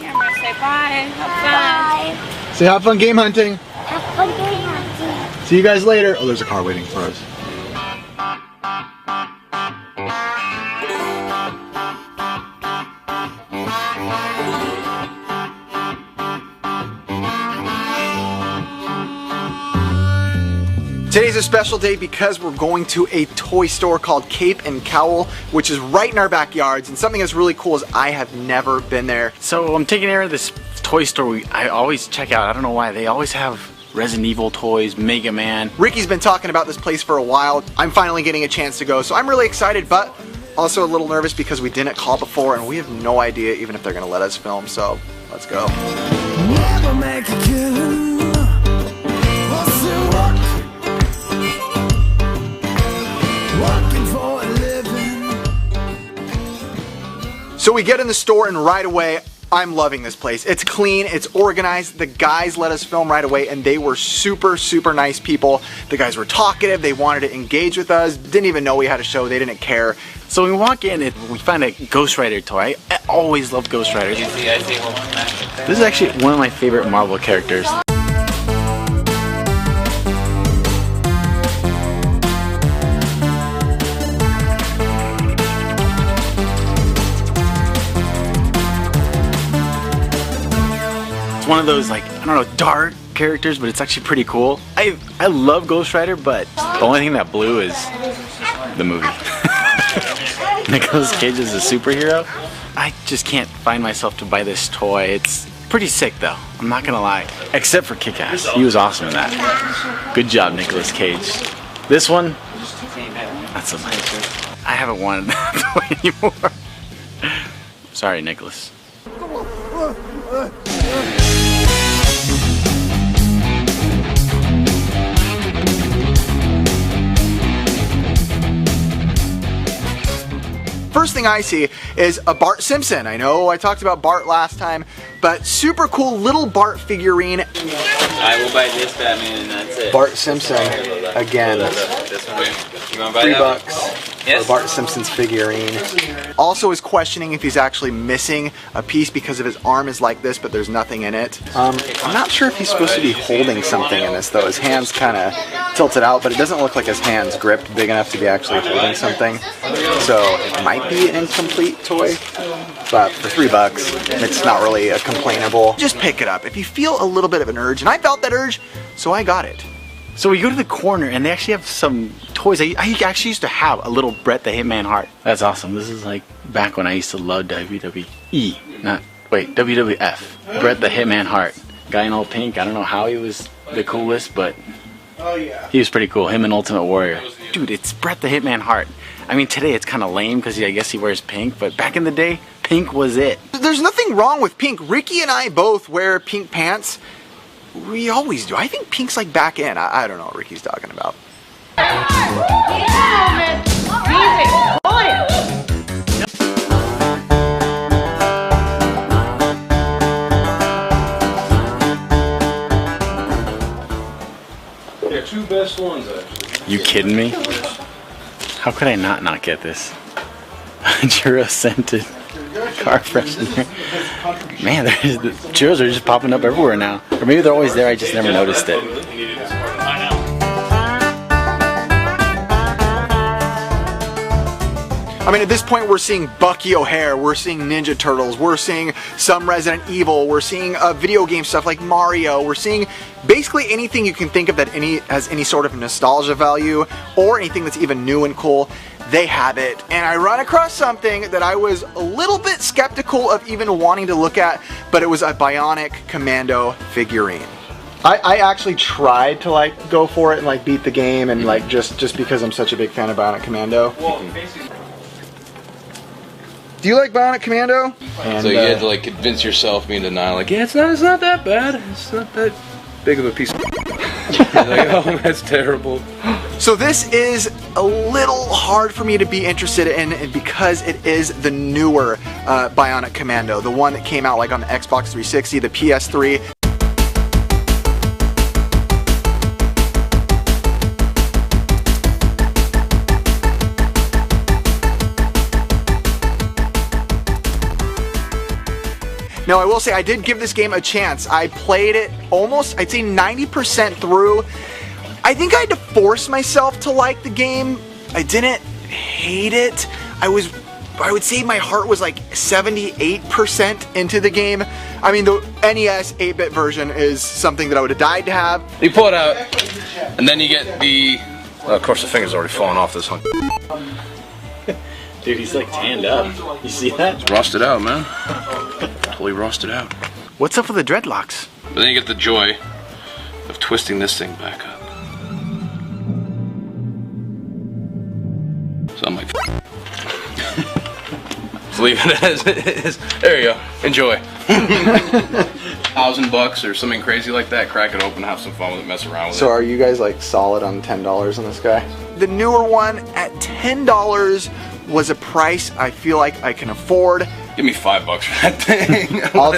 Yeah, I'm gonna say bye. Have fun. Say have fun game hunting. Have fun game hunting. See you guys later. Oh, there's a car waiting for us. Today's a special day because we're going to a toy store called Cape and Cowl, which is right in our backyards, and something that's really cool is I have never been there. So I'm taking Aaron to this toy store I always check out. I don't know why. They always have Resident Evil toys, Mega Man. Ricky's been talking about this place for a while. I'm finally getting a chance to go, so I'm really excited, but also a little nervous because we didn't call before and we have no idea even if they're gonna let us film, so let's go. Never make a killing. What's it work? Working for a living. So we get in the store and right away, I'm loving this place. It's clean, it's organized. The guys let us film right away and they were super, super nice people. The guys were talkative, they wanted to engage with us, didn't even know we had a show, they didn't care. So we walk in and we find a Ghost Rider toy. I always loved Ghost Riders. This is actually one of my favorite Marvel characters. One of those, like, I don't know, dark characters, but it's actually pretty cool. I love Ghost Rider, but the only thing that blew is the movie. Nicolas Cage is a superhero. I just can't find myself to buy this toy. It's pretty sick though, I'm not gonna lie. Except for Kick-Ass, he was awesome in that. Good job, Nicolas Cage. This one, that's a nice. I haven't wanted that toy anymore. Sorry, Nicholas. First thing I see is a Bart Simpson. I know I talked about Bart last time, but super cool little Bart figurine. I will buy this Batman and that's it. Bart Simpson, again. This one. You want to buy $3 Yes. for Bart Simpson's figurine. Also is questioning if he's actually missing a piece because of his arm is like this, but there's nothing in it. I'm not sure if he's supposed to be holding something in this though. His hand's kind of tilted out, but it doesn't look like his hand's gripped big enough to be actually holding something. So it might be an incomplete toy, but for $3, it's not really a complainable. Just pick it up if you feel a little bit of an urge, and I felt that urge, so I got it. So we go to the corner and they actually have some toys. I actually used to have a little Bret the Hitman Hart. That's awesome. This is like back when I used to love WWE. WWF. Bret the Hitman Hart. Guy in all pink. I don't know how he was the coolest, but he was pretty cool. Him and Ultimate Warrior. Dude, it's Bret the Hitman Hart. I mean, today it's kind of lame because I guess he wears pink, but back in the day, pink was it. There's nothing wrong with pink. Ricky and I both wear pink pants. We always do. I think pink's like back in. I don't know what Ricky's talking about. Yeah, two best ones actually. You kidding me? How could I not get this? Churro scented car freshener. Man, the churros are just popping up everywhere now. Or maybe they're always there, I just never noticed it. I mean, at this point, we're seeing Bucky O'Hare, we're seeing Ninja Turtles, we're seeing some Resident Evil, we're seeing video game stuff like Mario, we're seeing basically anything you can think of that has any sort of nostalgia value, or anything that's even new and cool. They have it, and I run across something that I was a little bit skeptical of even wanting to look at, but it was a Bionic Commando figurine. I actually tried to like go for it and like beat the game and like just because I'm such a big fan of Bionic Commando. Do you like Bionic Commando? And, so you had to like convince yourself, me in denial, like, yeah, it's not that bad. It's not that big of a piece of like, oh, that's terrible. So this is a little hard for me to be interested in because it is the newer Bionic Commando, the one that came out like on the Xbox 360, the PS3. Now I will say I did give this game a chance. I played it almost, I'd say 90% through. I think I had to force myself to like the game. I didn't hate it. I would say my heart was like 78% into the game. I mean, the NES 8-bit version is something that I would have died to have. You pull it out, and then you get the... of course, the finger's already falling off this hunk. Dude, he's like tanned up. You see that? It's rusted out, man. Totally rusted out. What's up with the dreadlocks? But then you get the joy of twisting this thing back up. So I'm like... leave it as it is. There you go. Enjoy. $1,000 or something crazy like that. Crack it open, have some fun with it, mess around with it. So are you guys like solid on $10 on this guy? The newer one at $10 was a price I feel like I can afford. Give me $5 for that thing. I'll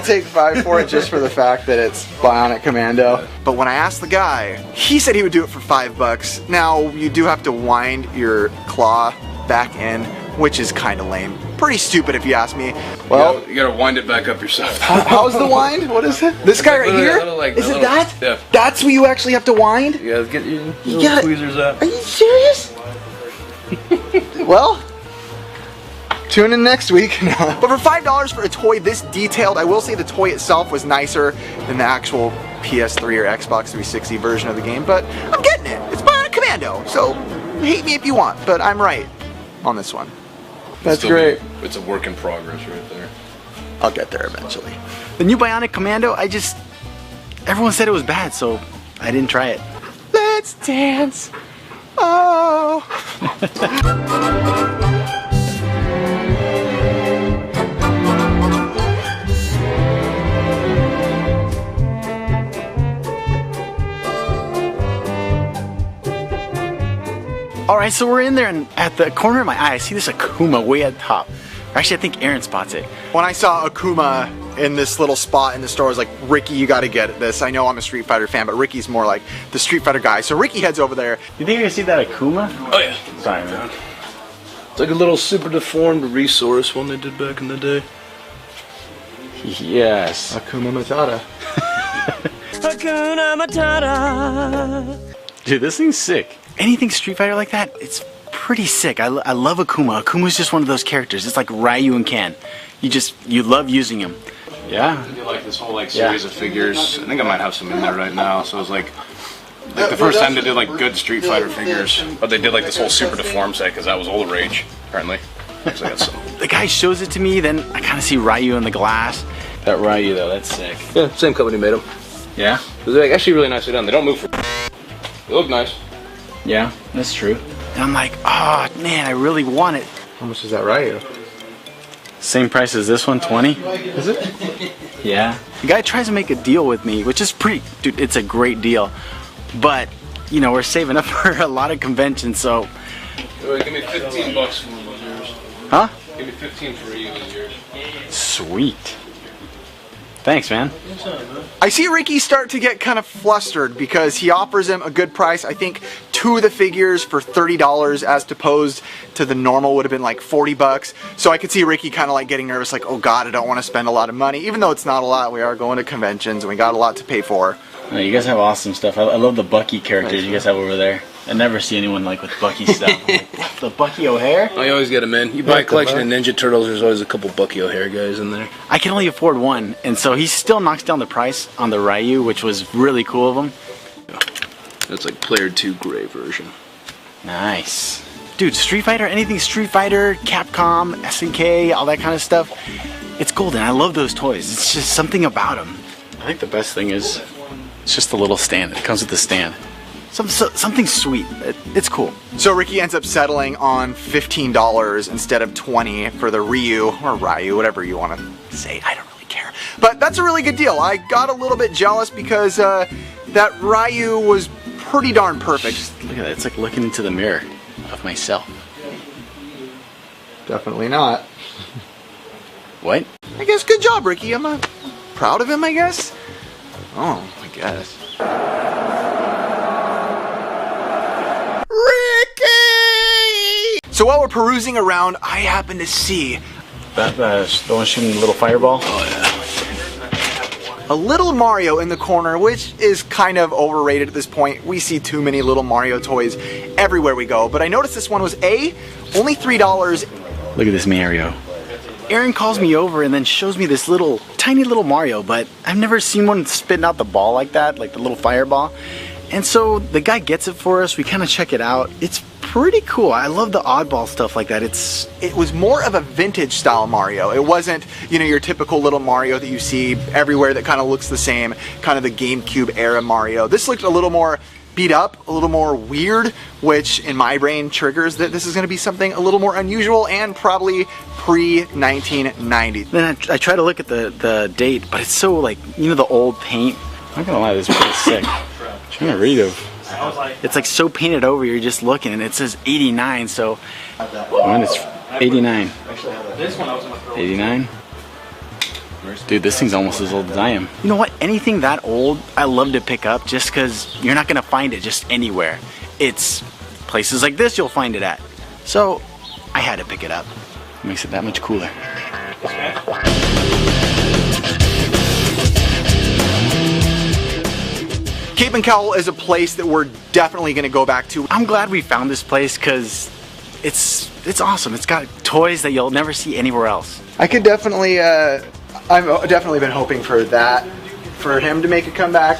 take 5 for it just for the fact that it's Bionic Commando. But when I asked the guy, he said he would do it for $5. Now you do have to wind your claw back in, which is kind of lame. Pretty stupid if you ask me. Well, you gotta wind it back up yourself. How's the wind? What is it? This guy right here? Is it that? Yeah. That's what you actually have to wind? You gotta get your little gotta- tweezers out. Are you serious? Well, tune in next week. But for $5 for a toy this detailed, I will say the toy itself was nicer than the actual PS3 or Xbox 360 version of the game, but I'm getting it. It's Bionic Commando, so hate me if you want, but I'm right on this one. That's great. It's a work in progress right there. I'll get there eventually. The new Bionic Commando, everyone said it was bad, so I didn't try it. Let's dance. Oh. Alright, so we're in there, and at the corner of my eye, I see this Akuma way at the top. Actually, I think Aaron spots it. When I saw Akuma in this little spot in the store, I was like, Ricky, you gotta get this. I know I'm a Street Fighter fan, but Ricky's more like the Street Fighter guy. So Ricky heads over there. You think you can see that Akuma? Oh yeah. Sorry, man. It's like a little super deformed resource one they did back in the day. Yes. Akuma Matata. Hakuna Matata. Dude, this thing's sick. Anything Street Fighter like that, it's pretty sick. I love Akuma. Akuma's just one of those characters. It's like Ryu and Ken. You love using him. Yeah. They did like this whole like series of figures. I think I might have some in there right now. So it was like the first time they did like good Street Fighter figures, but they did like this whole super deformed set because that was all the rage apparently. So I got some. The guy shows it to me, then I kind of see Ryu in the glass. That Ryu though, that's sick. Yeah, same company made them. Yeah. They're like, actually really nicely done. They don't move for. They look nice. Yeah, that's true. And I'm like, oh man, I really want it. How much is that Ryu? Same price as this one, 20. Is it? Yeah. The guy tries to make a deal with me, which is dude, it's a great deal. But, you know, we're saving up for a lot of conventions, so. Wait, give me $15 for yours. Huh? Give me 15 for you and yours. Sweet. Thanks, man. I see Ricky start to get kind of flustered because he offers him a good price. I think 2 of the figures for $30 as opposed to the normal would have been like $40. So I could see Ricky kind of like getting nervous, like, oh God, I don't want to spend a lot of money. Even though it's not a lot, we are going to conventions and we got a lot to pay for. Oh, you guys have awesome stuff. I love the Bucky characters you guys have over there. I never see anyone like with Bucky stuff. Like, what, the Bucky O'Hare? Oh, you always get them in. You buy a collection of Ninja Turtles, there's always a couple Bucky O'Hare guys in there. I can only afford one, and so he still knocks down the price on the Ryu, which was really cool of him. That's like Player 2 gray version. Nice. Dude, Street Fighter, anything Street Fighter, Capcom, SNK, all that kind of stuff, it's golden. I love those toys. It's just something about them. I think the best thing is it's just the little stand. It comes with the stand. Something sweet. It's cool. So Ricky ends up settling on $15 instead of $20 for the Ryu, or Ryu, whatever you want to say. I don't really care. But that's a really good deal. I got a little bit jealous because that Ryu was pretty darn perfect. Just look at that. It's like looking into the mirror of myself. Definitely not. What? I guess good job, Ricky. I'm proud of him, I guess. Oh, I guess. Ricky! So while we're perusing around, I happen to see That the one shooting the little fireball. A little Mario in the corner, which is kind of overrated at this point. We see too many little Mario toys everywhere we go. But I noticed this one was only $3. Look at this Mario. Aaron calls me over and then shows me this little, tiny little Mario, but I've never seen one spitting out the ball like that, like the little fireball. And so the guy gets it for us. We kind of check it out. It's pretty cool. I love the oddball stuff like that. It was more of a vintage style Mario. It wasn't, you know, your typical little Mario that you see everywhere that kind of looks the same, kind of the GameCube era Mario. This looked a little more beat up, a little more weird, which in my brain triggers that this is going to be something a little more unusual and probably pre-1990. Then I try to look at the date, but it's so like, you know, the old paint. I'm not gonna lie, this is pretty sick. I'm trying to read it. It's like so painted over, you're just looking, and it says 89, so when it's 89. 89? Dude, this thing's almost as old as I am. You know what? Anything that old, I love to pick up just because you're not gonna find it just anywhere. It's places like this you'll find it at. So I had to pick it up. It makes it that much cooler. Cape and Cowl is a place that we're definitely going to go back to. I'm glad we found this place because it's awesome. It's got toys that you'll never see anywhere else. I could definitely, I've definitely been hoping for that, for him to make a comeback,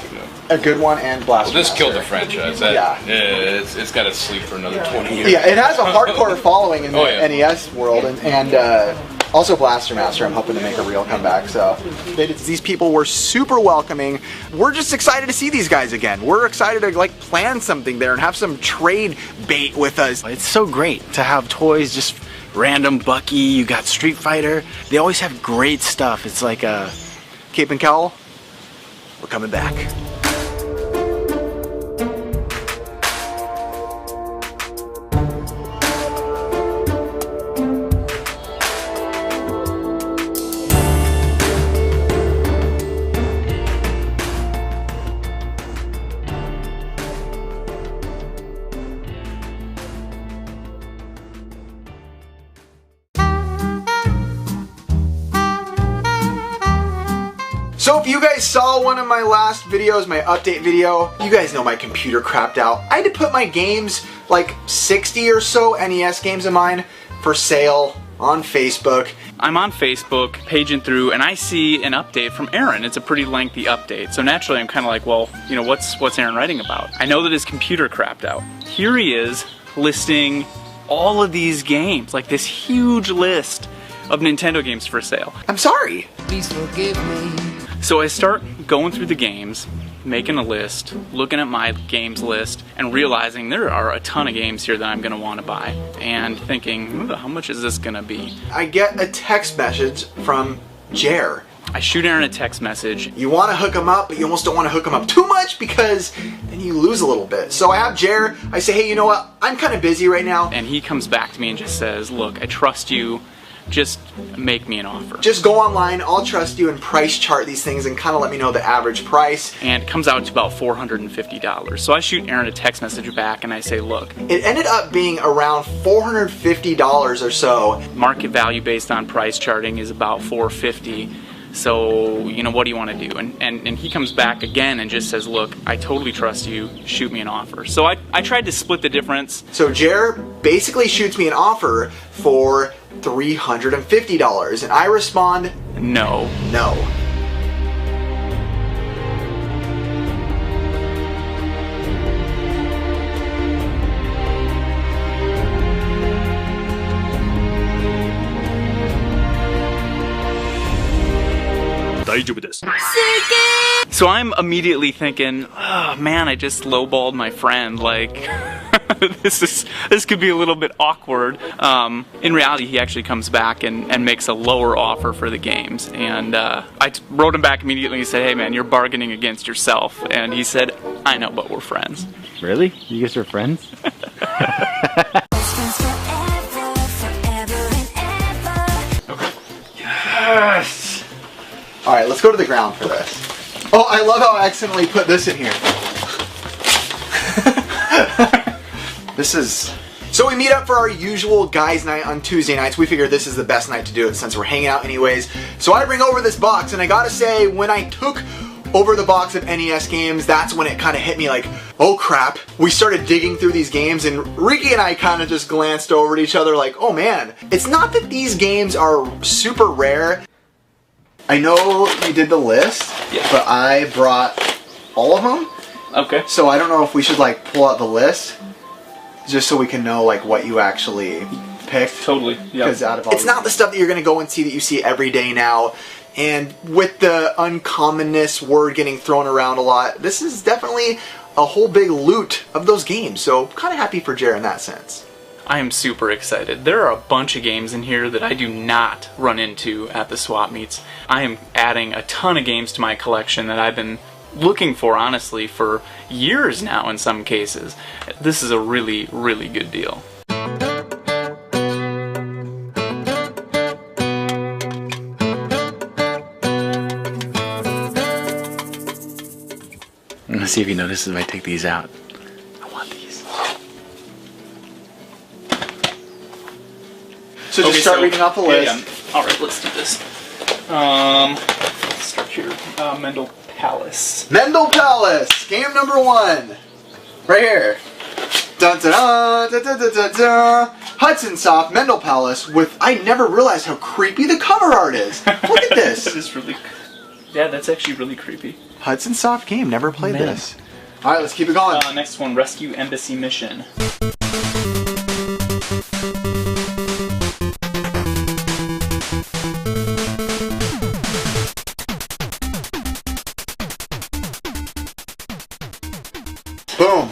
a good one, and Blaster Well, this Master. killed the franchise. It's got to sleep for another 20 years. Yeah, it has a hardcore following in the Oh, yeah. NES world, and also Blaster Master, I'm hoping to make a real comeback. So these people were super welcoming. We're just excited to see these guys again. We're excited to like plan something there and have some trade bait with us. It's so great to have toys, just random Bucky, you got Street Fighter. They always have great stuff. It's like a Cape and Cowl, we're coming back. So if you guys saw one of my last videos, my update video, you guys know my computer crapped out. I had to put my games, like 60 or so NES games of mine, for sale on Facebook. I'm on Facebook, paging through, and I see an update from Aaron. It's a pretty lengthy update. So naturally I'm kind of like, well, you know, what's Aaron writing about? I know that his computer crapped out. Here he is listing all of these games, like this huge list of Nintendo games for sale. I'm sorry. Please forgive me. So I start going through the games, making a list, looking at my games list, and realizing there are a ton of games here that I'm going to want to buy. And thinking, how much is this going to be? I get a text message from Jer. I shoot Aaron a text message. You want to hook him up, but you almost don't want to hook him up too much because then you lose a little bit. So I have Jer. I say, hey, you know what? I'm kind of busy right now. And he comes back to me and just says, look, I trust you. Just make me an offer. Just go online, I'll trust you, and price chart these things and kind of let me know the average price. And it comes out to about $450. So I shoot Aaron a text message back and I say, look. It ended up being around $450 or so. Market value based on price charting is about $450. So, you know, what do you want to do? And he comes back again and just says, look, I totally trust you, shoot me an offer. So I tried to split the difference. So Jer basically shoots me an offer for $350, and I respond, No. no. So I'm immediately thinking, oh man, I just lowballed my friend. Like, this could be a little bit awkward. In reality, he actually comes back and makes a lower offer for the games. And I wrote him back immediately and said, hey man, you're bargaining against yourself. And he said, I know, but we're friends. Really? You guys are friends? Yes! Alright, let's go to the ground for this. Oh, I love how I accidentally put this in here. This is... So we meet up for our usual guys night on Tuesday nights. We figure this is the best night to do it since we're hanging out anyways. So I bring over this box, and I gotta say, when I took over the box of NES games, that's when it kind of hit me like, oh crap. We started digging through these games, and Ricky and I kind of just glanced over at each other like, oh man, it's not that these games are super rare. I know you did the list, but I brought all of them. Okay. So I don't know if we should like pull out the list just so we can know like what you actually picked. Totally. Yeah. Because out of all, it's not the stuff that you're gonna go and see that you see every day now. And with the uncommonness word getting thrown around a lot, this is definitely a whole big loot of those games. So kind of happy for Jer in that sense. I am super excited. There are a bunch of games in here that I do not run into at the swap meets. I am adding a ton of games to my collection that I've been looking for, honestly, for years now in some cases. This is a really, really good deal. I'm gonna see if he notices if I take these out. I want these. So just start reading off the list. Yeah. Alright, let's do this. Let's start here. Mendel Palace. Mendel Palace, game number 1. Right here. Dun, dun, dun, dun, dun, dun, dun, dun. Hudson Soft Mendel Palace with, I never realized how creepy the cover art is. Look at this. That is really, yeah, that's actually really creepy. Hudson Soft game, never played this. Alright, let's keep it going. Next one, Rescue Embassy Mission. Boom.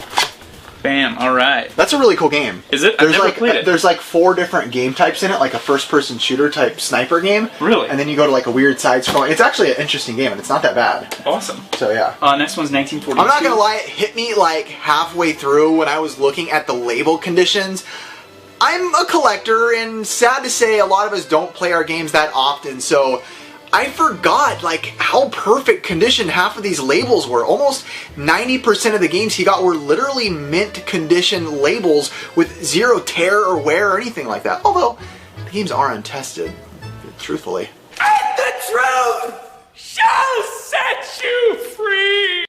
Bam, alright. That's a really cool game. Is it? I've never played it. There's like 4 different game types in it, like a first-person shooter type sniper game. Really? And then you go to like a weird side-scrolling. It's actually an interesting game, and it's not that bad. Awesome. So yeah. Next one's 1942. I'm not gonna lie, it hit me like halfway through when I was looking at the label conditions. I'm a collector, and sad to say, a lot of us don't play our games that often, so I forgot like how perfect condition half of these labels were. Almost 90% of the games he got were literally mint condition labels with 0 tear or wear or anything like that. Although the games are untested, truthfully. And the truth shall set you free!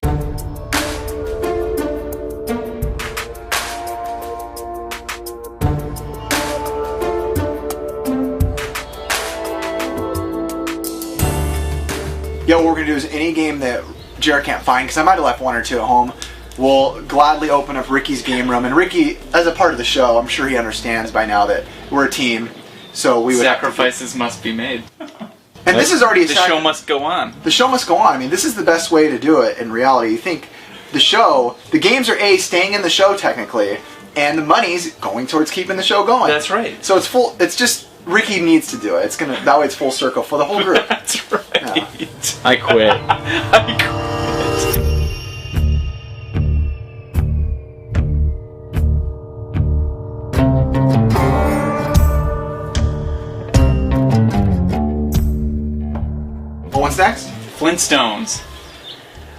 Yeah, what we're going to do is any game that Jer can't find, because I might have left 1 or 2 at home, we'll gladly open up Ricky's game room. And Ricky, as a part of the show, I'm sure he understands by now that we're a team, so we would Sacrifices must be made. And this is already a The show must go on. The show must go on. I mean, this is the best way to do it in reality. You think the games are staying in the show technically, and the money's going towards keeping the show going. That's right. So it's just Ricky needs to do it. That way it's full circle for the whole group. That's right. Yeah. I quit. I quit. What's next? Flintstones.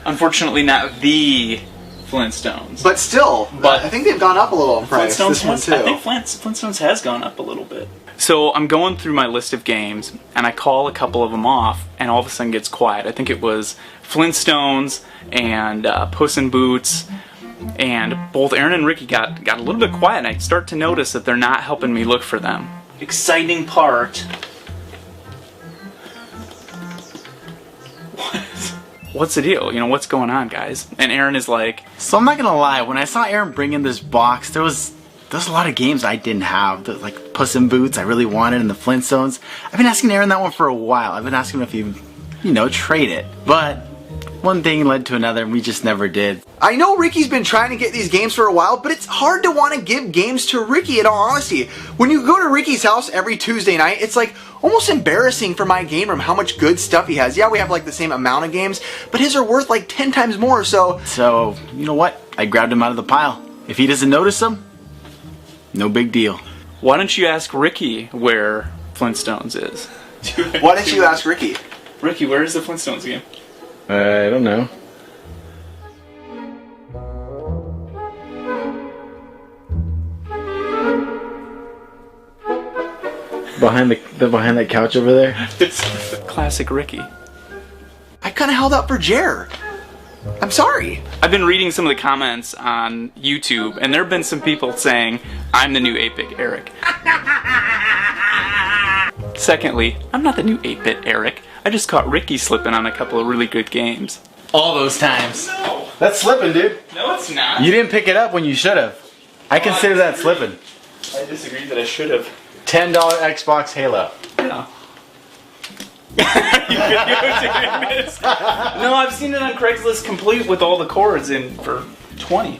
Unfortunately, not the Flintstones. But still, I think they've gone up a little in price. This one too. I think Flintstones has gone up a little bit. So I'm going through my list of games, and I call a couple of them off, and all of a sudden gets quiet. I think it was Flintstones and Puss in Boots, and both Aaron and Ricky got a little bit quiet, and I start to notice that they're not helping me look for them. Exciting part. What's the deal? You know, what's going on, guys? And Aaron is like... So I'm not gonna lie, when I saw Aaron bring in this box, there's a lot of games I didn't have. Like Puss in Boots, I really wanted, and the Flintstones. I've been asking Aaron that one for a while. I've been asking him if he, trade it. But one thing led to another, and we just never did. I know Ricky's been trying to get these games for a while, but it's hard to want to give games to Ricky in all honesty. When you go to Ricky's house every Tuesday night, it's like almost embarrassing for my game room how much good stuff he has. Yeah, we have like the same amount of games, but his are worth like 10 times more, so... So, you know what? I grabbed him out of the pile. If he doesn't notice them, no big deal. Why don't you ask Ricky where Flintstones is? Why don't you ask Ricky? Ricky, where is the Flintstones game? I don't know. behind behind that couch over there? It's classic Ricky. I kind of held up for Jer. I'm sorry. I've been reading some of the comments on YouTube, and there have been some people saying, I'm the new 8-bit Eric. Secondly, I'm not the new 8-bit Eric. I just caught Ricky slipping on a couple of really good games. All those times. No. That's slipping, dude. No, it's not. You didn't pick it up when you should have. I consider that slipping. I disagree that I should have. $10 Xbox Halo. No. Are you videotaping this? No, I've seen it on Craigslist complete with all the cords in for 20.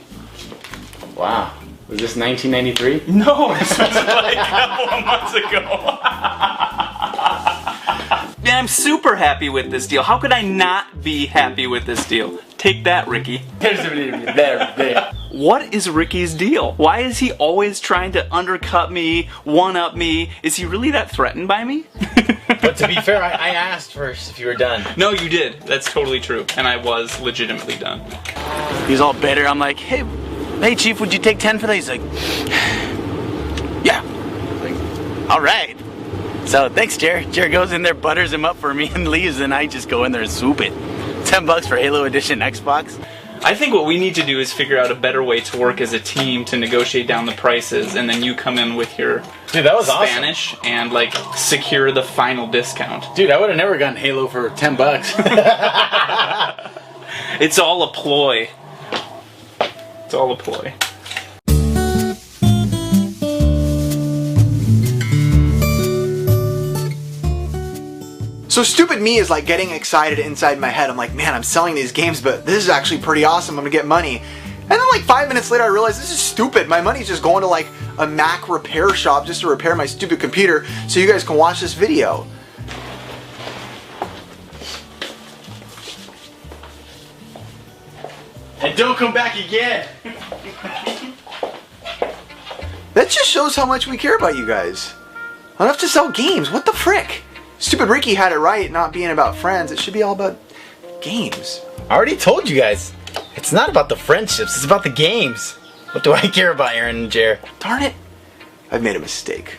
Wow. Was this 1993? No, this was like a couple of months ago. Man, I'm super happy with this deal. How could I not be happy with this deal? Take that, Ricky. There. What is Ricky's deal? Why is he always trying to undercut me, one-up me? Is he really that threatened by me? But to be fair, I asked first if you were done. No, you did. That's totally true. And I was legitimately done. He's all bitter. I'm like, hey Chief, would you take 10 for that? He's like, yeah. Like, all right. So thanks, Jer. Jer goes in there, butters him up for me, and leaves, and I just go in there and swoop it. $10 for Halo Edition Xbox. I think what we need to do is figure out a better way to work as a team to negotiate down the prices, and then you come in with your Dude, that was Spanish awesome. And like secure the final discount. Dude, I would have never gotten Halo for $10. It's all a ploy. It's all a ploy. So stupid me is like getting excited inside my head. I'm like, man, I'm selling these games, but this is actually pretty awesome. I'm gonna get money. And then like 5 minutes later, I realized this is stupid. My money's just going to like a Mac repair shop just to repair my stupid computer so you guys can watch this video. And don't come back again. That just shows how much we care about you guys. Enough to sell games. What the frick? Stupid Ricky had it right, not being about friends. It should be all about games. I already told you guys. It's not about the friendships, it's about the games. What do I care about, Aaron and Jer? Darn it. I've made a mistake.